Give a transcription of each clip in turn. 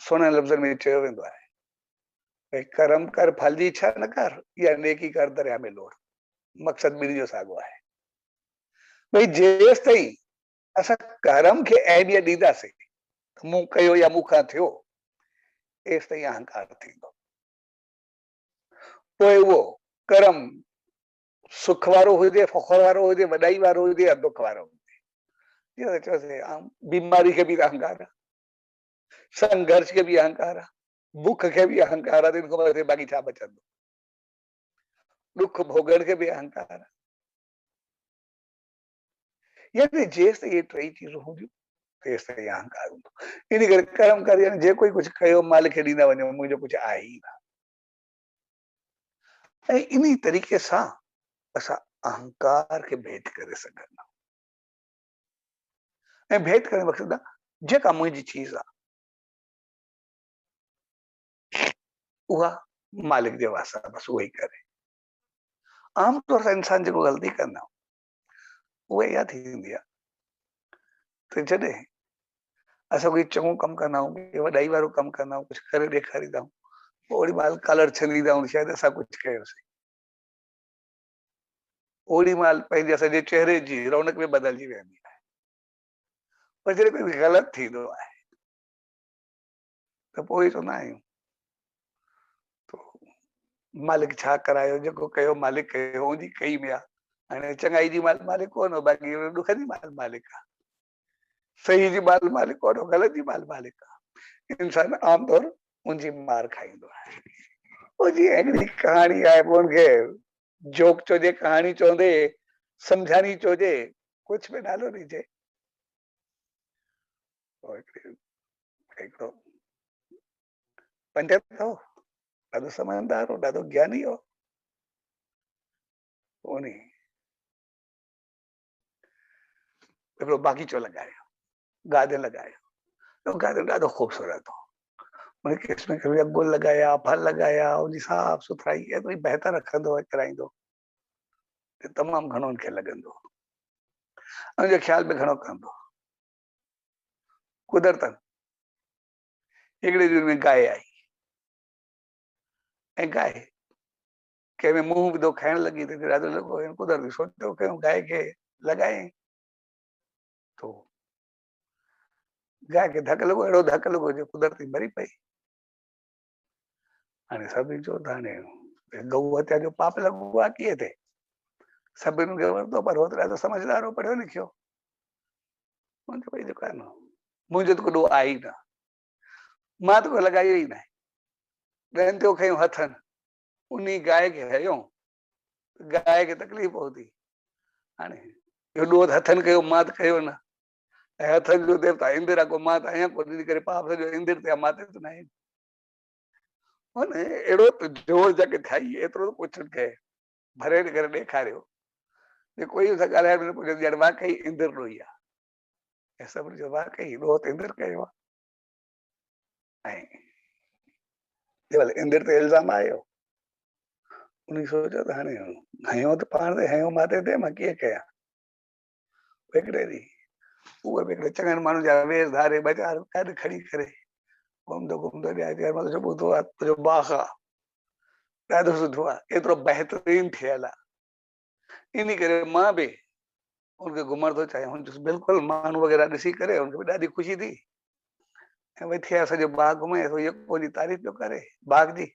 सुहिणे लफ़्ज़नि में चयो वेंदो आहे भई करम कर फल जी इच्छा न कर या नेकी कर दरिया में लोड़। मक़सद ॿिन्ही जो साॻियो आहे भई जेसि ताईं असां करम खे अहमियत ॾींदासीं त मूं कयो या मूंखां थियो एसि ताईं अहंकार थींदो। पोइ उहो करम सुख वारो हुजे फ़ख़्र वारो हुजे वॾाई वारो हुजे या दुख वारो हुजे। जीअं चयोसीं बीमारी खे बि अहंकार आहे, संघर्ष खे बि अहंकार आहे, बुख खे बि अहंकार आहे, इनखां मथे बाक़ी छा बचंदो। दुख भोगण खे बि अहंकार आहे। यानी जेसि ताईं इहे टई चीज़ूं हूंदियूं तेसि ताईं अहंकार हूंदो। इन करे कर्म कर यानी जे कोई कुझु कयो मालिक खे ॾींदा वञो मुंहिंजो कुझु आहे ई न। ऐं इन तरीक़े सां असां अहंकार खे भेट करे सघंदा। ऐं भेट करण मक़सद आहे जेका मुंहिंजी चीज़ आहे उहा मालिक जे वास्ते बसि उहो ई करे। आमतौर सां इंसान जेको ग़लती कंदा उहा इहा थींदी आहे त जॾहिं असां कोई चङो कमु कंदा आहियूं वॾाई वारो कमु कंदा आहियूं कुझु करे ॾेखारींदा आहियूं ओड़ी महिल कलर छंदीदा आहियूं शायदि असां कुझु कयोसीं। ओड़ी महिल पंहिंजे सॼे चहिरे जी रौनक में बदिलजी वेंदी आहे। पर जॾहिं कोई ग़लति थींदो आहे त पोइ चवंदा आहियूं मालिक छा करायो जेको कयो मालिक कयो जी कई में आहे। हाणे चङाई जी माल मालिक कोन हो बाक़ी ॾुख जी माल मालिक आहे। सही जी माल मालिक कोन हो ग़लति जी माल मालिक आहे। इंसान आमतौर उनजी मार खाईंदो आहे। पोइ जीअं हिकिड़ी कहाणी आहे पोइ उनखे जोक चोजे कहाणी चवंदे सम्झानी चोजे कुझु बि नालो ॾिजे। हिकिड़ो पंडित हो ॾाढो समझदार हो ॾाढो ज्ञानी हो। उन हिकिड़ो बागीचो लॻायो गार्डन लॻायो गार्डन ॾाढो ख़ूबसूरत हो। उन किस्म के गुल लगाया फल लगाया उनकी साफ सुथराई एतिरी बहितर रखंदो कराईंदो तमामु घणो उनखे लॻंदो। उनजो ख्याल बि घणो कंदो। कुदरतन हिकिड़े ॾींहुं में गाय आई ऐं गाय कंहिंमें मुंहुं विधो खाइण लॻी त ॾाढो लॻो कुदरती सोचियो कयूं गाय खे लॻाए तो गाय खे धकु लॻो अहिड़ो धकु लॻो जो कुदरती मरी पई। हाणे सभिनी चयो त हाणे गऊ हत्या जो पाप लॻो आहे कीअं थिए। सभिनी खे वरितो पर हो त ॾाढो समझदार हो पढ़ियो लिखियो। जेको आहे न मुंहिंजो त को आहे ई न मां त को लॻायो ई न ॾहनि ते खयूं हथनि उन गांइ खे हयो गांइ खे तकलीफ़ पहुती। हाणे इहो ॾोह हथनि कयो मां त कयो न हथनि जो देवता इंदिर आहे को मां त आहियां कोन करे पाप सॼो इंदिर ते मां ते त न आहे। अहिड़ो त जोर जग ठाही एतिरो कुझु कए भरे करे ॾेखारियो कोई सां ॻाल्हाए न पुछे ॼण वाकई इंदिर ॾोही आहे ऐं सभिनी जो वाकई ॾोह त इंदिर कयो आहे। ऐं इंदिर ते इल्ज़ाम आयो उन सोचियो त हाणे हयो त पाण ते हयो माथे ते मां कीअं कयां। हिकिड़े ॾींहुं उहे बि हिकिड़े चङनि माण्हुनि जा वेर धारे बाज़ारि गॾु खणी करे घुमंदो घुमंदो ॿुधो आहे तुंहिंजो बाग़ आहे ॾाढो सुठो आहे एतिरो बहितरीन थियल आहे इन करे मां बि उनखे घुमण थो चाहियां हुन बिल्कुलु माण्हू वग़ैरह ॾिसी करे उनखे बि ॾाढी ख़ुशी थी ऐं वेठी आहे सॼो बाग़ घुमे यको जी तारीफ़ पियो करे बाग़ जी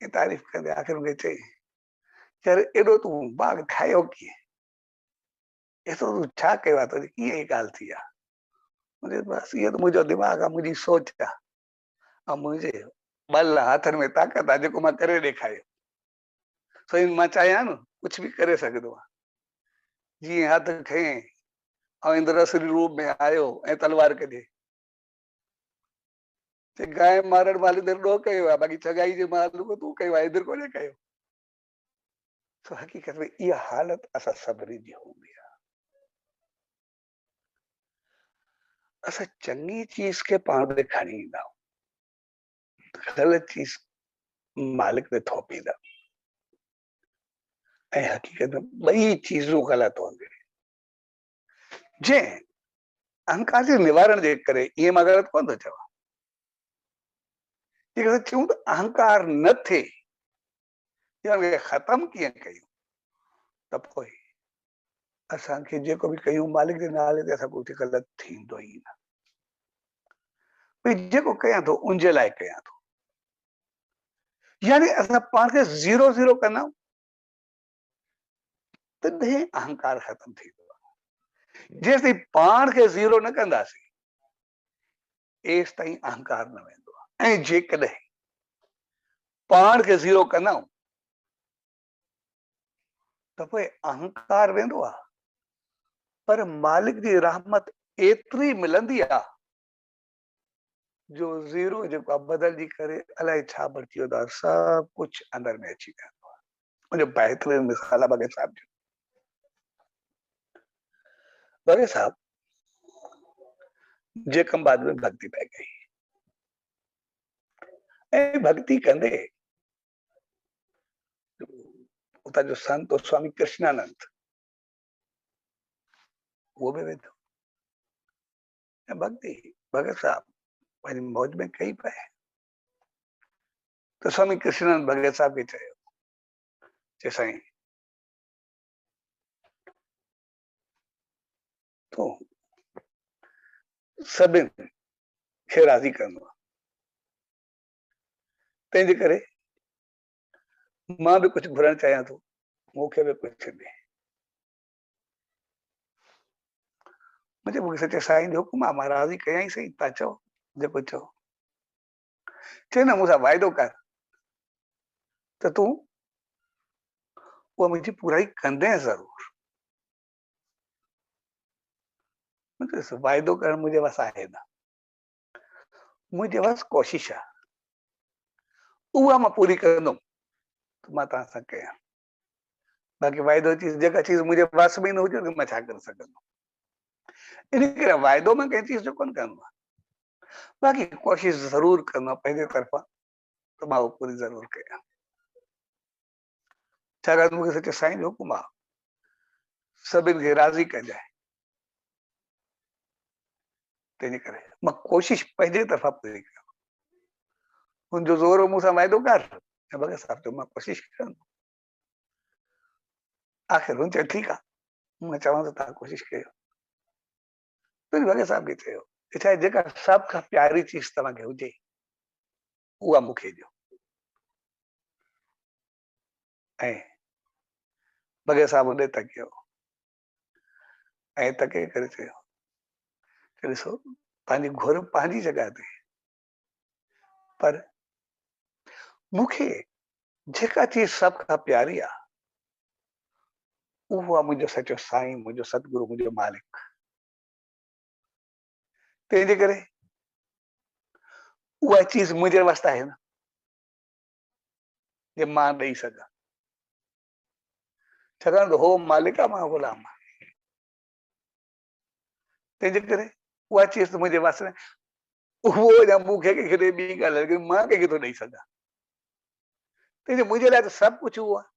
ऐं तारीफ़ कंदे आख़िर मूंखे चई यार एॾो तूं बाग़ ठाहियो कीअं एतिरो तूं छा कयो आहे तुंहिंजी कीअं ई ॻाल्हि थी आहे। बसि इहो त मुंहिंजो दिमाग़ आहे मुंहिंजी सोच आहे ऐं मुंहिंजे बल हथनि में ताक़त आहे जेको मां करे ॾेखारियो सो मां चाहियां न कुझु बि करे सघंदो आहे। जीअं हथ खयईं ऐं इंद्र असुरी रूप में आयो ऐं तलवार कढे गांइ मारण महिल इंद्र ॾोह कयो आहे बाक़ी चङाई जे महिल तूं कयो आहे इंद्र कोन्हे कयो। सो हक़ीक़त में इहा हालत असां सभिनी जी हूंदी आहे। असां चङी चीज़ खे पाण ते खणी ईंदा आहियूं ग़लति चीज़ मालिक ते थोपींदा ऐं हक़ीक़त में ॿई चीज़ूं ग़लति हूंदियूं जंहिं अहंकार जे निवारण जे करे ईअं मां ग़लति कोन थो चवां जेकर चऊं त अहंकार न थे या खत्म कीअं कयूं त पोइ असांखे जेको बि कयूं मालिक जे नाले ते असां कुझु ग़लति थींदो ई न। भई जेको कयां थो उन जे लाइ कयां थो, यानी असां पाण खे ज़ीरो ज़ीरो कंदा तॾहिं अहंकार ख़त्म थींदो आहे। जेसिताईं पाण खे ज़ीरो न कंदासीं एसि ताईं अहंकार न वेंदो आहे। ऐं जेकॾहिं पाण खे ज़ीरो कंदा त पोइ अहंकार वेंदो आहे, पर मालिक जी रहमत एतिरी मिलंदी आहे जो ज़ीरो जेको आहे बदिलजी करे अलाए छा बणिजी वेंदो आहे, सभु कुझु अंदर में अची वेंदो आहे। मुंहिंजो बहितरीन मिसाल आहे बगे साहब जो। बगे साहब जेकंबाद में भक्ति पै गई ऐं भक्ति कंदे उतां जो संत स्वामी कृष्णानंद वो भी वेंदो ऐं भक्ति भगत साहब पंहिंजी मौज में कई पए त स्वामी कृष्णानंद भगत साहब खे चयो, चए साईं तूं सभिनि खे राज़ी कंदो आहे, तंहिंजे करे मां बि कुझु घुरणु चाहियां थो, मूंखे बि कुझु ॾे। मुंहिंजे मूंखे सचे साईं जो हुकुम आहे, मां राज़ी कयां ई सही, तव्हां चओ जेको चओ। चए न मूंसां वाइदो कर त तूं उहा मुंहिंजी पूराई कंदे ज़रूर। वाइदो करणु मुंहिंजे वस आहे न, मुंहिंजे वस कोशिश आहे, उहा मां पूरी कंदुमि त मां तव्हां सां कयां। बाक़ी वाइदो चीज़ जेका चीज़ मुंहिंजे वस में न हुजे मां छा करे सघंदुमि। इन करे वाइदो मां कंहिं चीज़ जो कोन कंदो आहे, बाक़ी कोशिश ज़रूर कंदो आहे पंहिंजे तरफ़ां त मां उहो पूरी ज़रूर कयां। छाकाणि मूंखे सचे साईं जो हुकुम आहे, सभिनि खे राज़ी कजाए, तंहिंजे करे मां कोशिश पंहिंजे तरफ़ां पूरी कयां। हुनजो ज़ोर मूंसां वाइदो कर ऐं भगत साहब चयो मां कोशिश कंदुमि। आख़िर हुन चयो ठीकु आहे, मां चवां त तव्हां कोशिश कयो। तुंहिंजे भगत साहब खे चयो छा आहे, जेका सभ खां प्यारी चीज़ तव्हांखे हुजे उहा मूंखे ॾियो। ऐं भगत साहब होॾे तकियो ऐं तके करे चयो, ॾिसो तव्हांजी घुर पंहिंजी जॻह ते, पर मूंखे जेका चीज़ सभ खां प्यारी आहे उहो आहे मुंहिंजो सचो साईं, मुंहिंजो सतगुरु, मुंहिंजो मालिक। तंहिंजे करे उहा चीज़ मुंहिंजे वास्ते आहे न, जे मां ॾेई सघां। छाकाणि त हो मालिक आहे, मां ग़ुलाम आहियां। तंहिंजे करे उहा चीज़ त मुंहिंजे वास्ते न, उहो या मूंखे कंहिंखे ॾे ॿी ॻाल्हि आहे, मां कंहिंखे थो ॾेई सघां। तंहिंजे मुंहिंजे लाइ त सभु कुझु उहो आहे,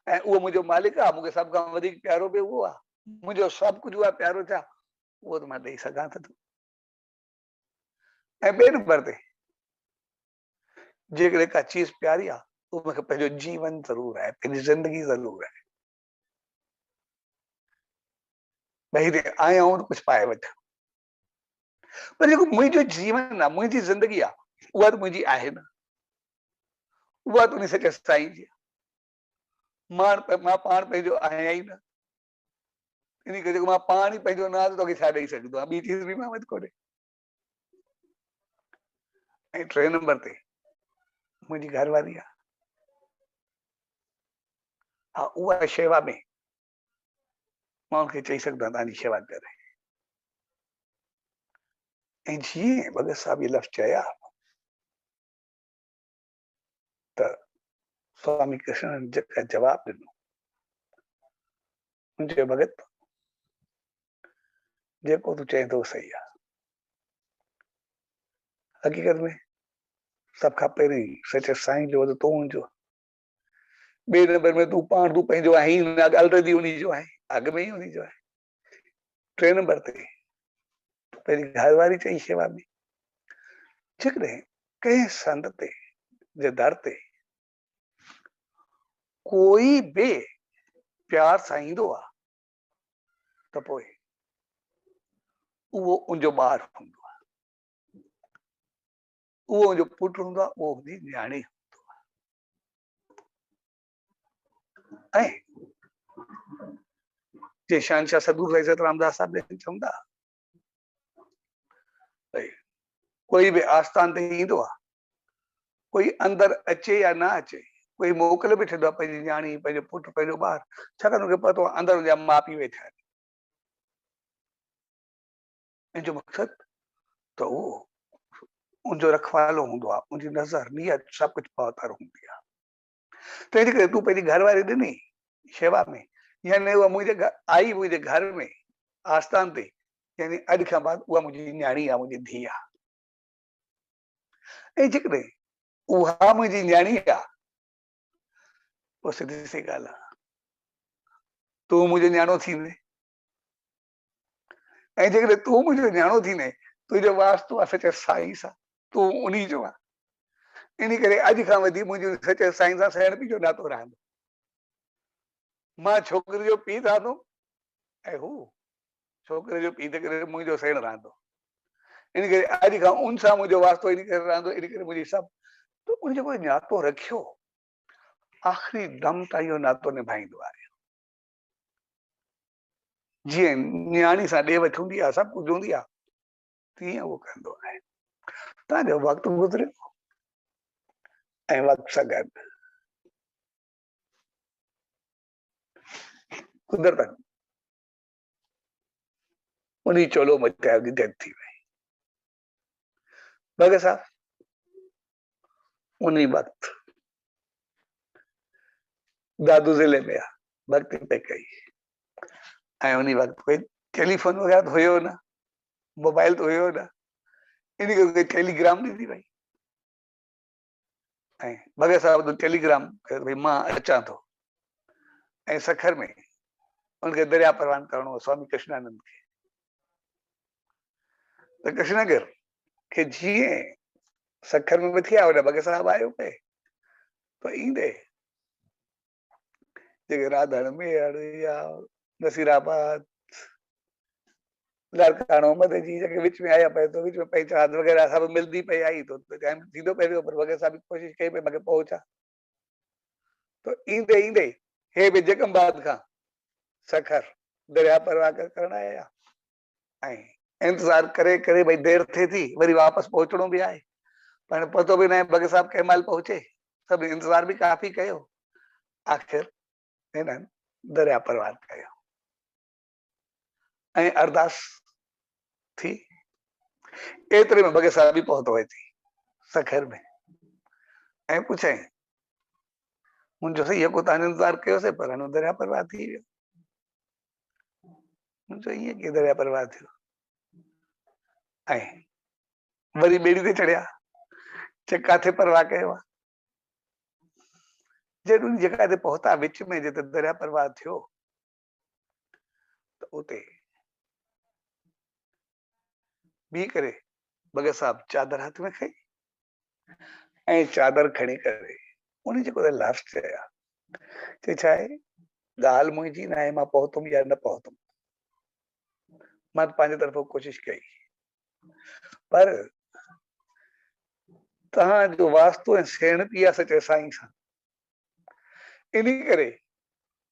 ऐं उहो मुंहिंजो मालिक आहे, मूंखे सभ खां वधीक प्यारो बि उहो आहे। मुंहिंजो सभु कुझु आहे, प्यारो छा उहो त मां ॾेई सघां त थो। ऐं ॿिए नंबर ते जेकॾहिं का चीज़ प्यारी आहे उहो मूंखे पंहिंजो जीवन ज़रूर आहे, पंहिंजी ज़िंदगी ज़रूर आहे। भई हिते आया आहियूं त कुझु पाए वठ, पर जेको मुंहिंजो जीवन आहे, मुंहिंजी ज़िंदगी आहे, उहा त मुंहिंजी आहे न, उहा त उन सचे साईं जी आहे। मां पाण पंहिंजो आहियां ई न, इन करे मां पाण ई पंहिंजो न आहे त तोखे छा ॾेई सघंदो आहे, ॿी चीज़ बि मां वटि कोन्हे। ऐं टे नंबर ते मुंहिंजी घरवारी आहे, हा उहा शेवा में मां उनखे चई सघंदो आहियां तव्हांजी शेवा करे। ऐं जीअं भगत साहब इहे लफ़्ज़ चया त स्वामी कृष्ण जेका जवाब ॾिनो, मुंहिंजे भगत जेको तूं चईं थो सही आहे। हक़ीक़त में सभ खां पहिरीं सचे साईं जो त तूं हुनजो, ॿिए नंबर में तूं पाण तूं पंहिंजो आहीं न, ऑलरेडी उन जो आहे, अॻ में ई उन जो आहे। टे नंबर ते तूं पंहिंजी घरवारी चई शेवा में, जेकॾहिं कंहिं संत ते जे दर ते कोई बि प्यार सां ईंदो आहे त पोइ उहो उनजो ॿारु हूंदो आहे, उहो उनजो पुटु हूंदो आहे, उहो उनजी न्याणी हूंदो आहे। ऐं जे शहनशाह सदगुरु हज़रत रामदास साहिब ॼण चवंदा कोई बि आस्थान ते ईंदो आहे, कोई अंदरि अचे या न अचे, कोई मोकल बि छॾींदो आहे पंहिंजी न्याणी, पंहिंजो पुटु, पंहिंजो ॿारु, छाकाणि हुनखे पतो आहे अंदरि हुनजा माउ पीउ वेठा आहिनि। इन जो मक़सदु त उहो उनजो रखवालो हूंदो आहे, उनजी नज़र नियत सभु कुझु पहुतर हूंदी आहे। तंहिंजे करे तूं पंहिंजी घरवारी ॾिनी शेवा में, यानी उहा मुंहिंजे घर आई, मुंहिंजे घर में आस्थान ते, यानी अॼु खां बाद उहा मुंहिंजी न्याणी आहे, मुंहिंजी धीउ आहे। ऐं जेकॾहिं उहा मुंहिंजी न्याणी आहे पोइ सिधी सी ॻाल्हि आहे, तूं मुंहिंजो न्याणो थींदे, ऐं जेकॾहिं तूं मुंहिंजो न्याणो थींदे, तुंहिंजो वास्तु आहे सचे साईं सां, तूं उन्ही जो आहे। इन करे अॼु खां वठी मुंहिंजो सचे साईं सां साइण पीउ जो नातो रहंदो। मां छोकिरी जो पीउ रहंदुमि ऐं हू छोकिरे जो पीउ जे करे मुंहिंजो सेण रहंदो। इन करे अॼु खां उन सां मुंहिंजो वास्तो इन करे रहंदो, इन करे मुंहिंजी सभु त उनजो कोई नातो रखियो, आख़िरी दम ताईं इहो नातो निभाईंदो आहे। जीअं न्याणी सां ॾे वठि हूंदी आहे, सभु कुझु हूंदी आहे, तीअं उहो कंदो आहे। तव्हांजो वक़्तु गुज़रियो ऐं वक़्त सां गॾु कुदरतन उन्ही चोलो मचायो जी डेथ थी वई। भगत साहब उन्ही वक़्त दादू ज़िले में आहे, भक्ति पे कई, ऐं उन्ही वक़्त कोई टेलीफोन वग़ैरह तो हुयो न, मोबाइल तो हुयो न, इन करे कोई टेलीग्राम ॾिनी वई। ऐं भगत साहब तो टेलीग्राम भई मां अचां थो, ऐं सखर में उनखे दरिया परवान करणो हो स्वामी कृष्णानंद खे। त कृष्णनगर खे जीअं सखर में वठी आया, होॾे भगत साहब आयो पे, तो ईंदे जेके राधण मेहर या नसीराबाद लाड़काणो मदे जी जेके विच में आया पे, तो विच में पहचान वग़ैरह सब मिलदी पे आई, तो टाइम थींदो पे, पर भगत साहब कोशिश कई पे मगे पहुचा। तो ईंदे ईंदे हे बि जगमबाद खां सखर दरिया परवान करण आया, ऐं इंतजार करे करे भई देर थिए थी, वरी वापस पहुचणो भी आहे, पर पतो भी न आहे भगत साहब कंहिं महिल पहुचे। सब इंतजार भी काफ़ी कयो, आखिर हिननि दरिया परवान कयो ऐं अरदास थी। एतिरे में भगत साहब भी पहुतो अची सखर में, ऐं पुछे मुंहिंजो सही को तव्हां इंतजार कयोसीं, पर हिन दरिया परवान थी वियो। मुंहिंजो ईअं कीअं दरिया परवान थियो? ऐं वरी ॿेड़ी ते चढ़िया, चए काथे परवाह कयो आहे? जॾहिं जॻह ते पहुता विच में जिते दरिया परवान थियो, त उते बी करे भगत साहब चादर हथ में खई, ऐं चादर खणी करे उन जेको लफ़्ज़ चया, चए छा आहे, ॻाल्हि मुंहिंजी न आहे मां पहुतुमि या न पहुतुमि, मां पंहिंजे तरफ़ों कोशिश कई, पर तव्हांजो वास्तो ऐं सेण पीउ आहे सचे साईं सां, इन करे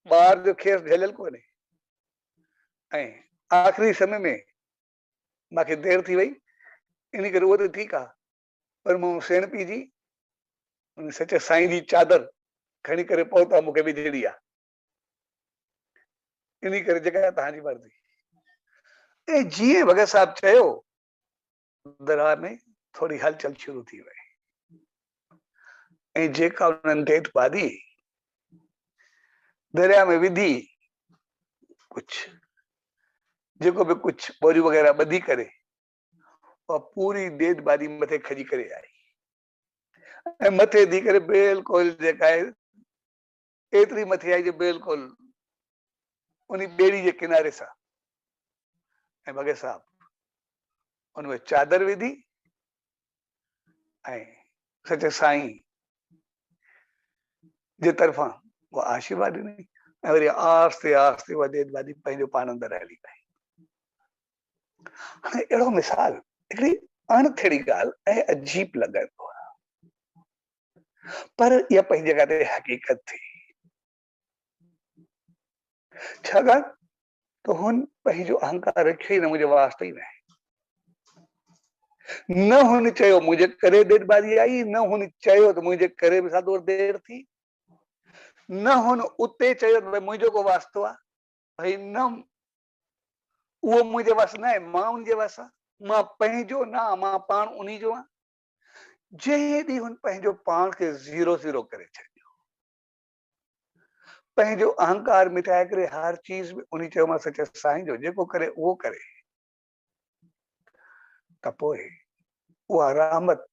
ॿार जो खेस झलियल कोन्हे, ऐं आख़िरी समय में मूंखे देर थी वई, इन करे उहो त ठीकु आहे, पर मूं सेण पीउ जी सचे साईं जी चादर खणी करे पहुता, मूंखे विझणी आहे, इन करे जॻह तव्हांजी मर्ज़ी। ऐं जीअं भगत साहब चयो, दरबार में थोड़ी हलचल शुरू थी वई, ऐं जेका उन्हनि डेथ ॿाधी दरिया में विधी, कुछ जेको भी कुछ बोरियूं वग़ैरह ॿधी करे और पूरी डेथ बादी मथे खजी करे आई, ऐं मथे थी करे बिल्कुल जेका आहे एतिरी मथे आई जो बिल्कुल उन ॿेड़ी जे किनारे सां, ऐं भगत साहब उनमें चादर विधी ऐं सचे साईं जे तरफ़ां वो आशीर्वाद ॾिनई ऐं वरी आस्ते आस्ते वधे वधी पंहिंजो पाण अंदरि हली पई। हाणे अहिड़ो मिसाल हिकिड़ी अणथिड़ी ॻाल्हि ऐं अजीब लॻंदो आहे, पर इहा पंहिंजी जॻह ते हक़ीक़त थी। छाकाणि त हुन पंहिंजो अहंकार रखियो ई न, मुंहिंजे वास्ते ई न आहे। न हुन चयो मुंहिंजे करे ॾेढ आई, न हुन चयो त मुंहिंजे करे बि साधो देरि थी, न हुन उते चयो त मुंहिंजो को वास्तो आहे, भई न उहो मुंहिंजे वस न आहे, मां उनजे वस आहियां, मां पंहिंजो न आहियां, मां पाण उन जो आहियां। जंहिं ॾींहुं हुन पंहिंजो पाण खे ज़ीरो ज़ीरो करे छॾियो, पंहिंजो अहंकार मिटाए करे हर चीज़ में उन चयो मां सचे साईं जो जेको करे उहो करे, त पोइ उहा रहमत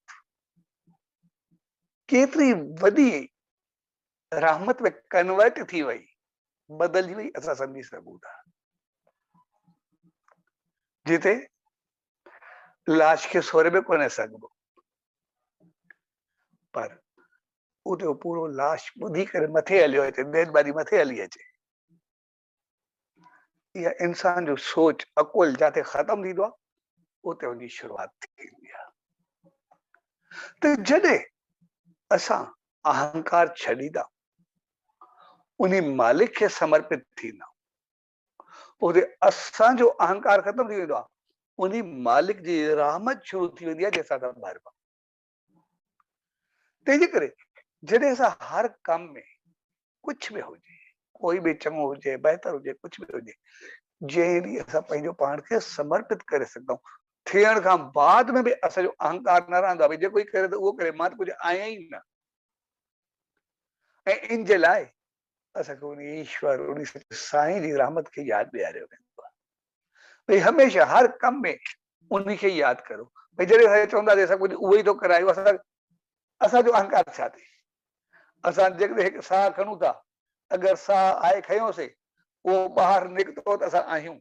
केतिरी वॾी रहमत में कन्वर्ट थी वई, बदलजी वई, असां सम्झी सघूं था। जिते लाश खे सोरे में कोन्हे सघिबो, पर उते पूरो लाश ॿुधी करे मथे हलियो अचे, बेदबारी मथे हली अचे। इहा इंसान जो सोच अकुल जिते ख़तम थींदो आहे उते उनजी शुरूआत थींदी आहे। त जॾहिं असां अहंकार छॾींदा, उन मालिक खे समर्पित थींदा, पोइ असांजो अहंकार ख़तम थी वेंदो आहे, उन मालिक जी रहमत शुरू थी वेंदी आहे जंहिंसां असां भरिबा। तंहिंजे करे जॾहिं असां हर कम में कुछ भी हुजे, कोई भी चङो हुजे, बहितर हुजे, कुछ भी हुजे, जंहिं ॾींहुं असां पंहिंजो पाण खे समर्पित करे सघूं, थियण खां बाद में बि असांजो अहंकार न रहंदो आहे, भई जेको करे त उहो करे, मां त कुझु आहियां ई न। ऐं इन जे लाइ असांखे उन ईश्वर, उन साईं जी रहमत खे यादि ॾियारियो वेंदो आहे। भई हमेशह हर कम में उन खे यादि करो। भई जॾहिं असां चवंदासीं असां कुझु उहो ई थो करायूं, असांजो अहंकार छा थिए? असां जेकॾहिं हिकु साह खणूं था, अगरि साह आहे खयोंसीं, उहो ॿाहिरि निकितो त असां आहियूं,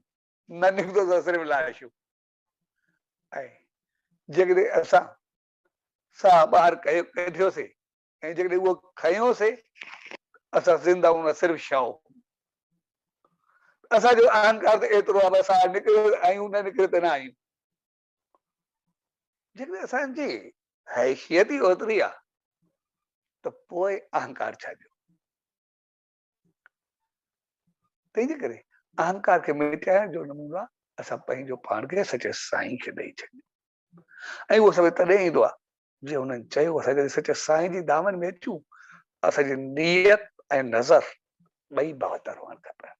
न निकितो त सिर्फ़ु लाशूं। ऐं जेकॾहिं असां साह ॿाहिरि कढियोसीं ऐं जेकॾहिं उहो खयोंसीं, असां ज़िंदा न सिर्फ़ु शव। असांजो अहंकार त एतिरो आहे, साह निकिरे आहियूं, न निकिरे त न आहियूं। जेकॾहिं असांजी हैसियत ई ओतिरी आहे त पोइ अहंकार छा जो? तंहिंजे करे अहंकार खे मिटाइण जो नमूनो आहे असां पंहिंजो पाण खे सचे साईं खे ॾेई छॾियूं। ऐं उहो समय तॾहिं ईंदो आहे जीअं हुननि चयो, असां जॾहिं सचे साईं जी दामन में अचूं, असांजी नियत ऐं नज़र ॿई बहतर हुअण खपनि।